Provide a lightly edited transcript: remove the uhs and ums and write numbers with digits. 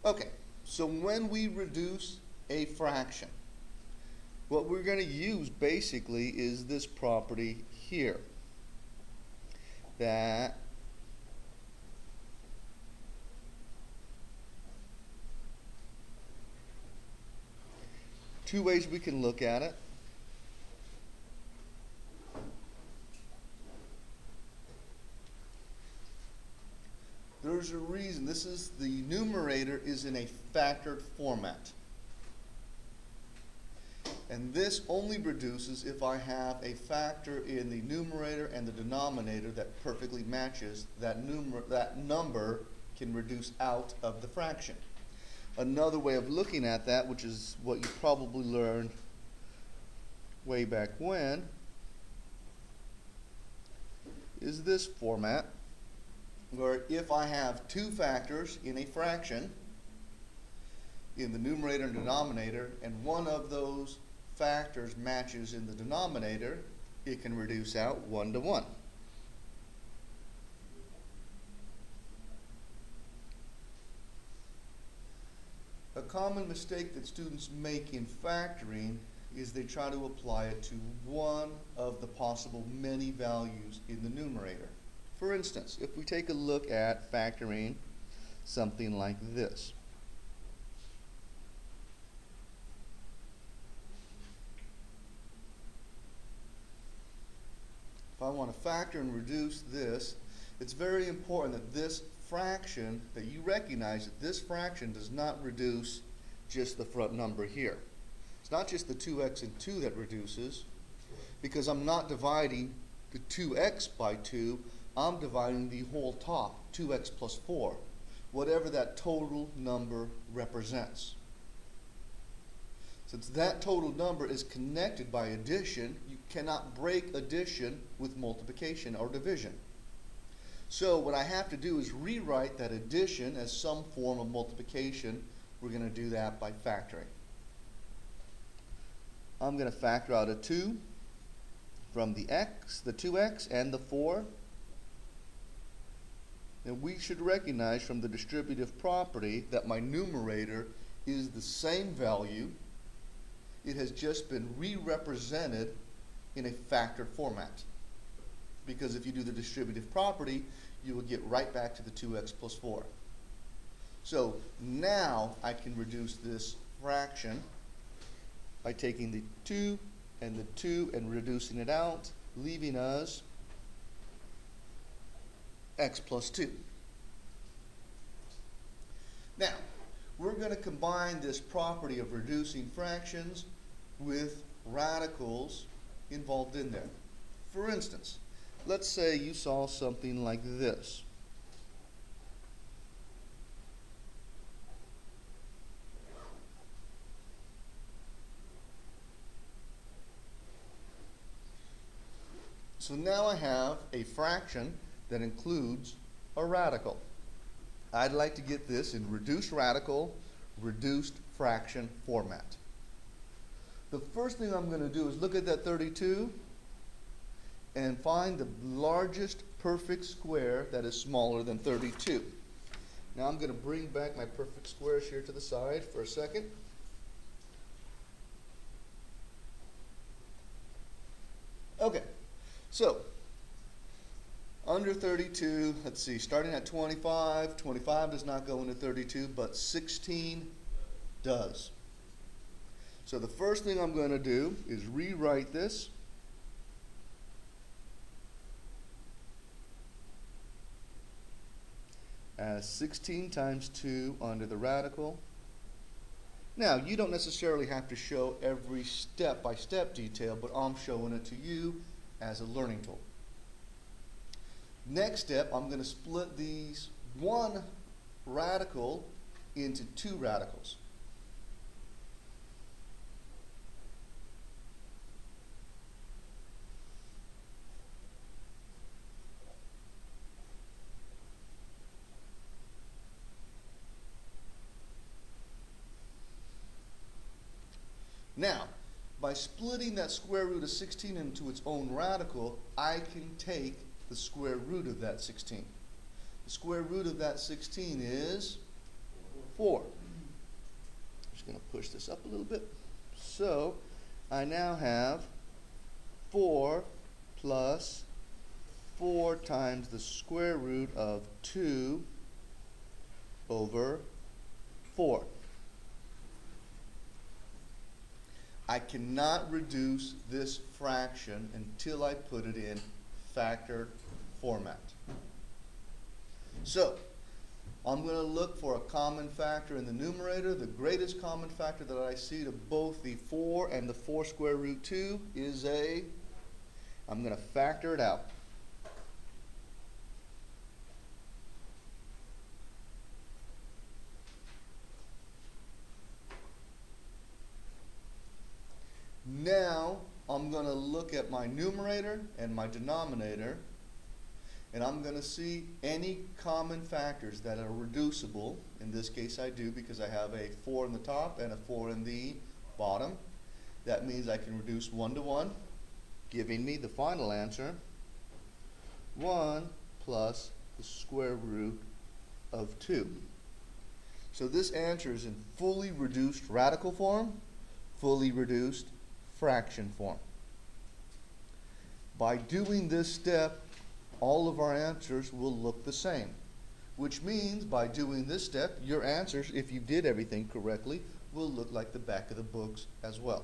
Okay, so when we reduce a fraction, what we're going to use basically is this property here, that two ways we can look at it. There's a reason. This is the numerator is in a factored format. And this only reduces if I have a factor in the numerator and the denominator that perfectly matches that number can reduce out of the fraction. Another way of looking at that, which is what you probably learned way back when, is this format, where if I have two factors in a fraction, in the numerator and denominator, and one of those factors matches in the denominator, it can reduce out 1 to 1. A common mistake that students make in factoring is they try to apply it to one of the possible many values in the numerator. For instance, if we take a look at factoring something like this. If I want to factor and reduce this, it's very important that this fraction, that you recognize that this fraction does not reduce just the front number here. It's not just the 2x and 2 that reduces, because I'm not dividing the 2x by 2, I'm dividing the whole top, 2x plus 4, whatever that total number represents. Since that total number is connected by addition, you cannot break addition with multiplication or division. So what I have to do is rewrite that addition as some form of multiplication. We're going to do that by factoring. I'm going to factor out a 2 from the x, the 2x, and the 4. And we should recognize from the distributive property that my numerator is the same value. It has just been re-represented in a factored format. Because if you do the distributive property, you will get right back to the 2x plus 4. So now I can reduce this fraction by taking the 2 and the 2 and reducing it out, leaving us x plus 2. Now, we're going to combine this property of reducing fractions with radicals involved in there. For instance, let's say you saw something like this. So now I have a fraction that includes a radical. I'd like to get this in reduced radical, reduced fraction format. The first thing I'm going to do is look at that 32 and find the largest perfect square that is smaller than 32. Now I'm going to bring back my perfect squares here to the side for a second. Okay, so under 32, let's see, starting at 25, 25 does not go into 32, but 16 does. So the first thing I'm going to do is rewrite this as 16 times 2 under the radical. Now, you don't necessarily have to show every step-by-step detail, but I'm showing it to you as a learning tool. Next step, I'm going to split these one radical into two radicals. Now, by splitting that square root of 16 into its own radical, I can take the square root of that 16. The square root of that 16 is 4. I'm just going to push this up a little bit. So I now have 4 plus 4 times the square root of 2 over 4. I cannot reduce this fraction until I put it in factored format. So I'm going to look for a common factor in the numerator. The greatest common factor that I see to both the 4 and the 4 square root 2 is I'm going to factor it out. Now I'm going to look at my numerator and my denominator, and I'm going to see any common factors that are reducible. In this case I do, because I have a 4 in the top and a 4 in the bottom. That means I can reduce 1 to 1, giving me the final answer, 1 plus the square root of 2. So this answer is in fully reduced radical form, fully reduced fraction form. By doing this step, all of our answers will look the same, which means by doing this step, your answers, if you did everything correctly, will look like the back of the books as well.